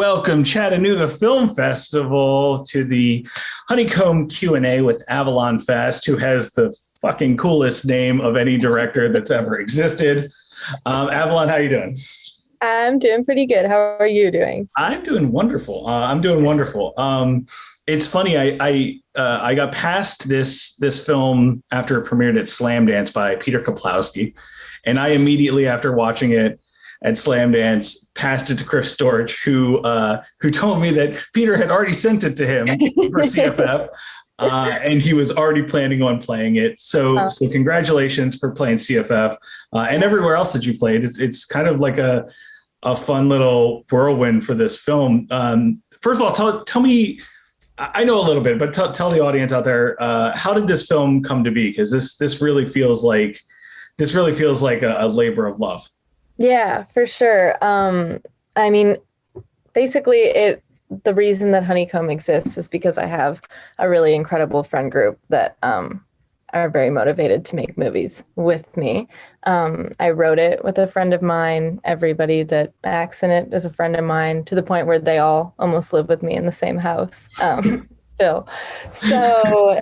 Welcome, Chattanooga Film Festival, to the Honeycomb Q&A with Avalon Fest, who has the fucking coolest name of any director that's ever existed. Avalon, how you doing? I'm doing pretty good. How are you doing? I'm doing wonderful. It's funny. I got past this film after it premiered at Slamdance by Peter Kaplowski, and I immediately, after watching it at Slamdance, passed it to Chris Storch, who told me that Peter had already sent it to him for CFF, and he was already planning on playing it. So congratulations for playing CFF and everywhere else that you played. It's kind of like a fun little whirlwind for this film. First of all, tell me. I know a little bit, but tell the audience out there, how did this film come to be? Because this really feels like a labor of love. Yeah, for sure. I mean, basically, the reason that Honeycomb exists is because I have a really incredible friend group that are very motivated to make movies with me. I wrote it with a friend of mine. Everybody that acts in it is a friend of mine, to the point where they all almost live with me in the same house. Still. So,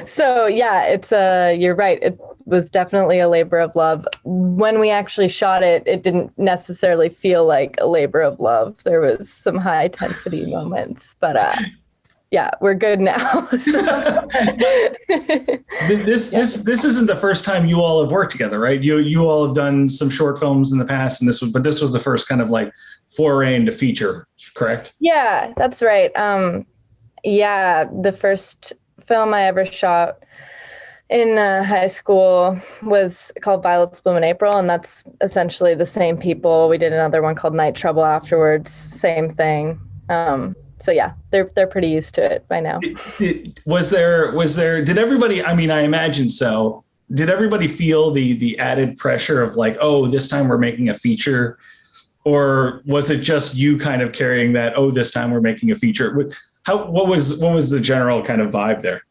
so yeah, you're right. It was definitely a labor of love. When we actually shot it, it didn't necessarily feel like a labor of love. There was some high intensity moments, but yeah, we're good now. This isn't the first time you all have worked together, right? You all have done some short films in the past, and this was the first kind of like foray into feature, correct? Yeah, that's right. Yeah, the first film I ever shot in high school was called Violets Bloom in April, and that's essentially the same people. We did another one called Night Trouble afterwards, same thing. So yeah, they're pretty used to it by now. Did everybody, I mean, I imagine so. Did everybody feel the added pressure of like, oh, this time we're making a feature? Or was it just you kind of carrying that, oh, this time we're making a feature? What was the general kind of vibe there?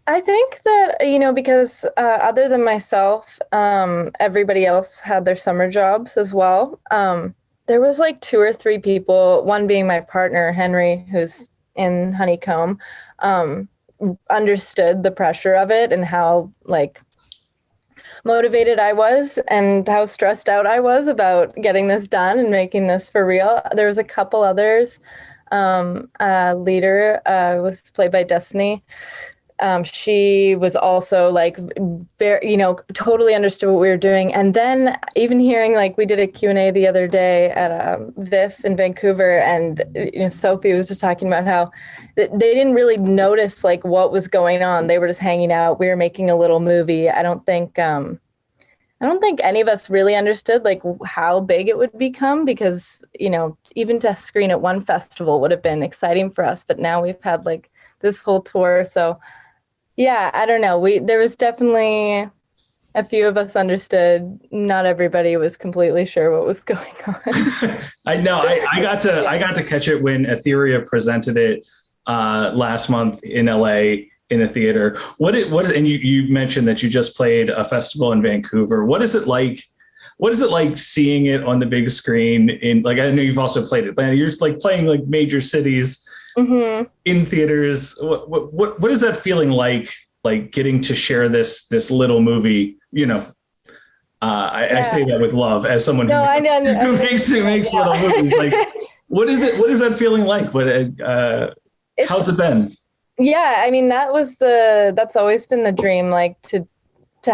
I think that, because other than myself, everybody else had their summer jobs as well. There was like 2 or 3 people, one being my partner, Henry, who's in Honeycomb, understood the pressure of it and how like motivated I was and how stressed out I was about getting this done and making this for real. There was a couple others. Leader was played by Destiny. She was also like very, totally understood what we were doing. And then even hearing, like, we did a Q&A the other day at VIF in Vancouver, and Sophie was just talking about how they didn't really notice like what was going on. They were just hanging out. We were making a little movie. I don't think any of us really understood like how big it would become, because even to screen at one festival would have been exciting for us. But now we've had like this whole tour, so. Yeah, I don't know. There was definitely a few of us understood. Not everybody was completely sure what was going on. I know. I got to catch it when Etheria presented it last month in LA in a theater. And you mentioned that you just played a festival in Vancouver. What is it like? What is it like seeing it on the big screen? I know you've also played Atlanta. You're just like playing like major cities. Mm-hmm. In theaters. What is that feeling like getting to share this little movie? I say that with love as someone who makes little movies. Like, what is that feeling like? How's it been? Yeah, I mean, that's always been the dream, like to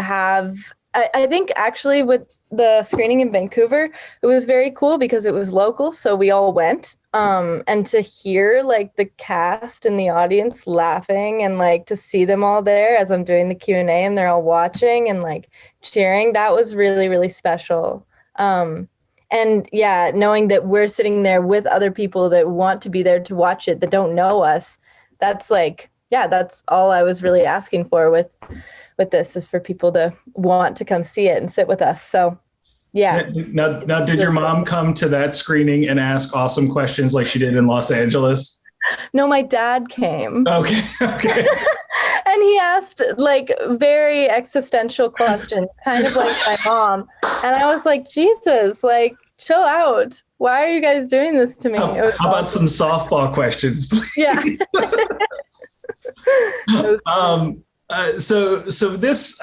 have. I think actually with the screening in Vancouver, it was very cool because it was local, so we all went. And to hear like the cast and the audience laughing and like to see them all there as I'm doing the Q&A and they're all watching and like cheering, that was really, really special. And yeah, knowing that we're sitting there with other people that want to be there to watch it, that don't know us, that's like, yeah, that's all I was really asking for with this, is for people to want to come see it and sit with us. So yeah. Now, did your mom come to that screening and ask awesome questions like she did in Los Angeles? No, my dad came. Okay. And he asked like very existential questions, kind of like my mom. And I was like, Jesus, like, chill out. Why are you guys doing this to me? How about some softball questions, please? Yeah. So this,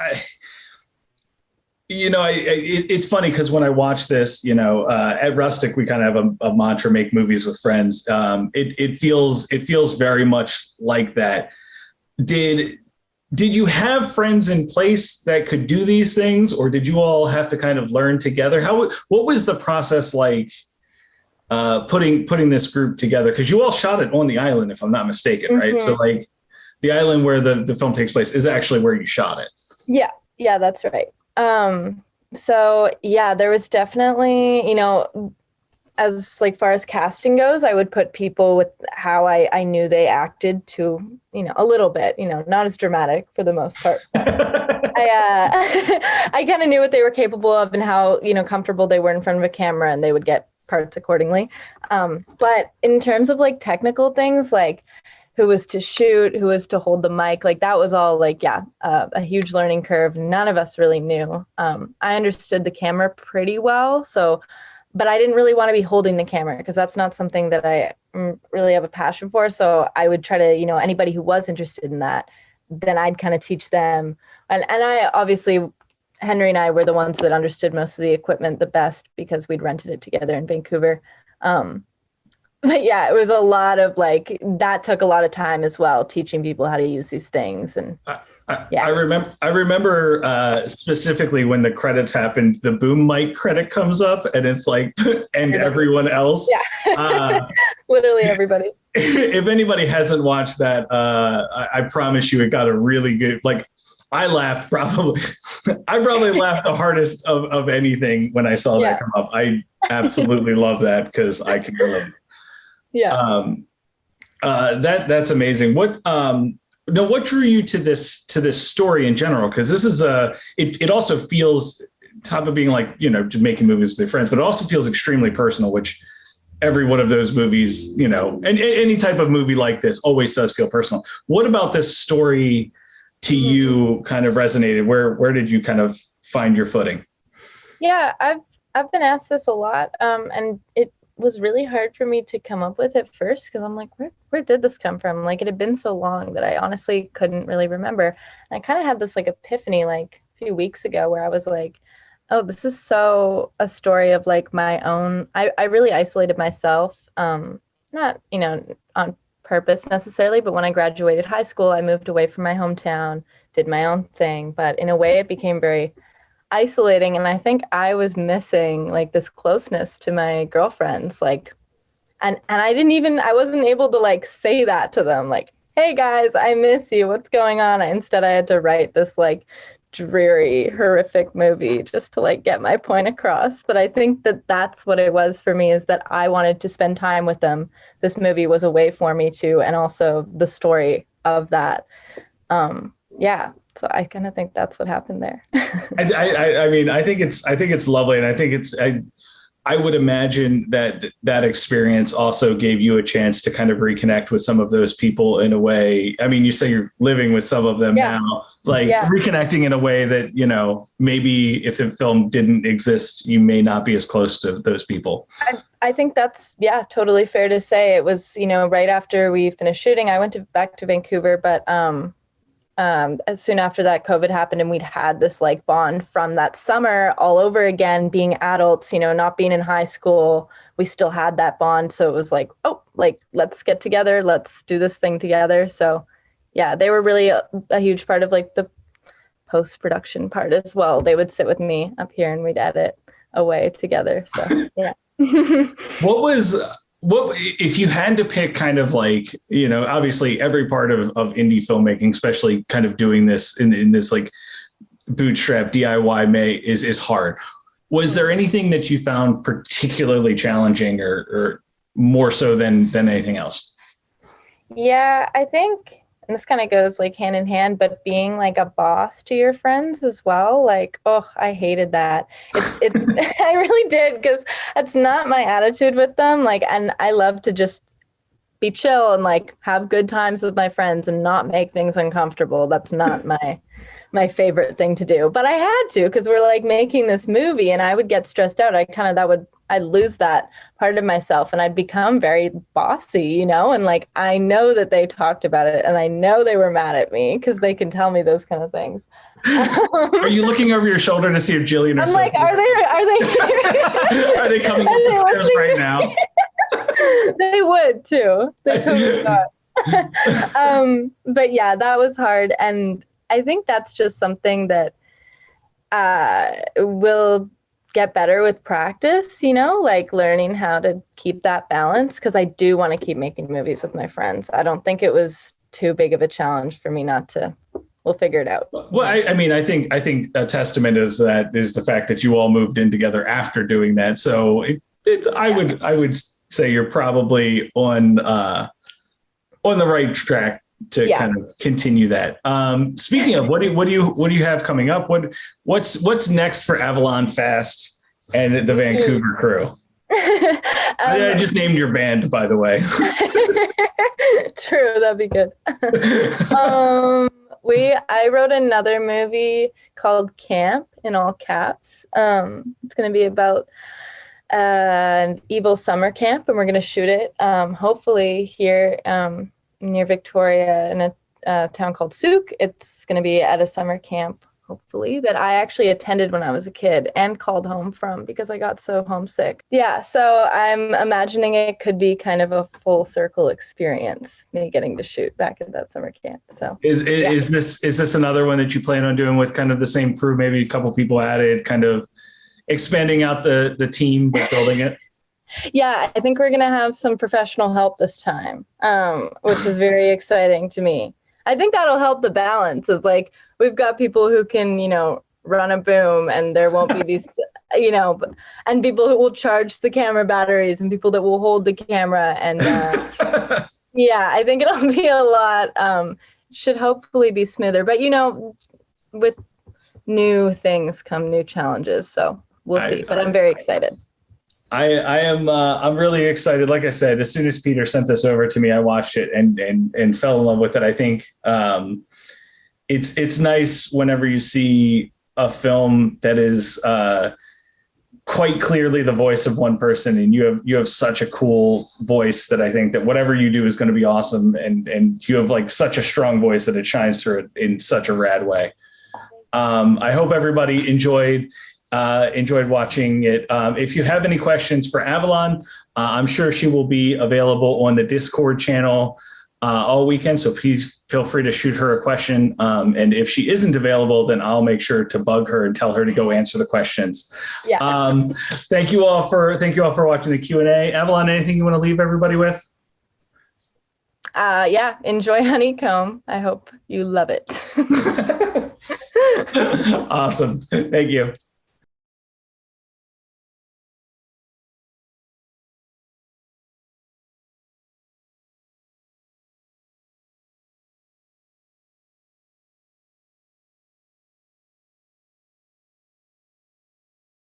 it's funny because when I watch this, at Rustic, we kind of have a mantra: make movies with friends. It feels very much like that. Did you have friends in place that could do these things, or did you all have to kind of learn together? What was the process like putting this group together? Because you all shot it on the island, if I'm not mistaken, right? So like the island where the film takes place is actually where you shot it. Yeah, that's right. So yeah, there was definitely, as like far as casting goes, I would put people with how I knew they acted to, a little bit, not as dramatic for the most part. I kind of knew what they were capable of and how, comfortable they were in front of a camera, and they would get parts accordingly. But in terms of like technical things, like who was to shoot, who was to hold the mic, like that was all like, a huge learning curve. None of us really knew. I understood the camera pretty well. But I didn't really want to be holding the camera because that's not something that I really have a passion for. So I would try to, anybody who was interested in that, then I'd kind of teach them. And I obviously, Henry and I were the ones that understood most of the equipment the best because we'd rented it together in Vancouver. But yeah, it was a lot of like, that took a lot of time as well, teaching people how to use these things. And I remember specifically when the credits happened, the boom mic credit comes up and it's like, and everyone else. Yeah. Literally everybody. If anybody hasn't watched that, I promise you it got a really good, like I laughed probably laughed the hardest of anything when I saw that come up. I absolutely love that because I can relate. Yeah. That's amazing. What drew you to this story in general? Because this is it also feels, top of being like, just making movies with their friends, but it also feels extremely personal, which every one of those movies, and any type of movie like this always does feel personal. What about this story to you kind of resonated? Where did you kind of find your footing? Yeah, I've been asked this a lot. And it was really hard for me to come up with at first because I'm like, where did this come from? Like, it had been so long that I honestly couldn't really remember. And I kind of had this like epiphany like a few weeks ago where I was like, oh, this is so a story of like my own. I really isolated myself, not, on purpose necessarily, but when I graduated high school, I moved away from my hometown, did my own thing. But in a way, it became very isolating, and I think I was missing like this closeness to my girlfriends, like, and I wasn't able to like say that to them, like, hey guys, I miss you, what's going on? Instead, I had to write this like dreary, horrific movie just to like get my point across. But I think that that's what it was for me, is that I wanted to spend time with them. This movie was a way for me to, and also the story of that. So I kind of think that's what happened there. I mean, I think it's lovely. And I think I would imagine that experience also gave you a chance to kind of reconnect with some of those people in a way. I mean, you say you're living with some of them now, like reconnecting in a way that, maybe if the film didn't exist, you may not be as close to those people. I think that's, totally fair to say. It was, right after we finished shooting, I went back to Vancouver, but, as soon after that, COVID happened, and we'd had this like bond from that summer all over again, being adults, not being in high school. We still had that bond. So it was like, oh, like, let's get together. Let's do this thing together. So yeah, they were really a huge part of like the post-production part as well. They would sit with me up here and we'd edit away together. So yeah. What if you had to pick kind of like, obviously every part of indie filmmaking, especially kind of doing this in this like bootstrap DIY is hard. Was there anything that you found particularly challenging or more so than anything else? Yeah, I think, and this kind of goes like hand in hand, but being like a boss to your friends as well. Like, oh, I hated that. I really did, because that's not my attitude with them. Like, and I love to just be chill and like have good times with my friends and not make things uncomfortable. That's not my favorite thing to do, but I had to, because we're like making this movie and I would get stressed out. I I'd lose that part of myself and I'd become very bossy, you know, and like, I know that they talked about it and I know they were mad at me because they can tell me those kind of things. Are you looking over your shoulder to see if Jillian or I'm like, are they are they coming up the stairs right now? They would too. They totally would. But yeah, that was hard. And I think that's just something that will get better with practice, you know, like learning how to keep that balance. Cause I do want to keep making movies with my friends. I don't think it was too big of a challenge for me not to. We'll figure it out. Well, I mean, I think a testament is the fact that you all moved in together after doing that. So I would say you're probably on the right track to kind of continue that. Speaking of, what do you have coming up? What's next for Avalon Fast and the Vancouver crew? I just named your band, by the way. True, that'd be good. I wrote another movie called Camp in all caps. It's going to be about an evil summer camp, and we're going to shoot it hopefully here near Victoria in a town called Souk. It's going to be at a summer camp, hopefully, that I actually attended when I was a kid and called home from because I got so homesick. Yeah, so I'm imagining it could be kind of a full circle experience, me getting to shoot back at that summer camp. So is this another one that you plan on doing with kind of the same crew, maybe a couple people added, kind of expanding out the team but building it? Yeah, I think we're going to have some professional help this time, which is very exciting to me. I think that'll help the balance. Is like we've got people who can, you know, run a boom and there won't be these, you know, and people who will charge the camera batteries and people that will hold the camera. And yeah, I think it'll be a lot, should hopefully be smoother. But, you know, with new things come new challenges. So we'll see. But I'm very excited. I'm really excited. Like I said, as soon as Peter sent this over to me, I watched it and fell in love with it. I think it's nice whenever you see a film that is quite clearly the voice of one person, and you have such a cool voice that I think that whatever you do is going to be awesome, and you have like such a strong voice that it shines through it in such a rad way. I hope everybody enjoyed watching it. If you have any questions for Avalon, I'm sure she will be available on the Discord channel all weekend. So please feel free to shoot her a question. And if she isn't available, then I'll make sure to bug her and tell her to go answer the questions. Yeah. Thank you all for watching the Q&A. Avalon, anything you want to leave everybody with? Yeah, enjoy Honeycomb. I hope you love it. Awesome. Thank you.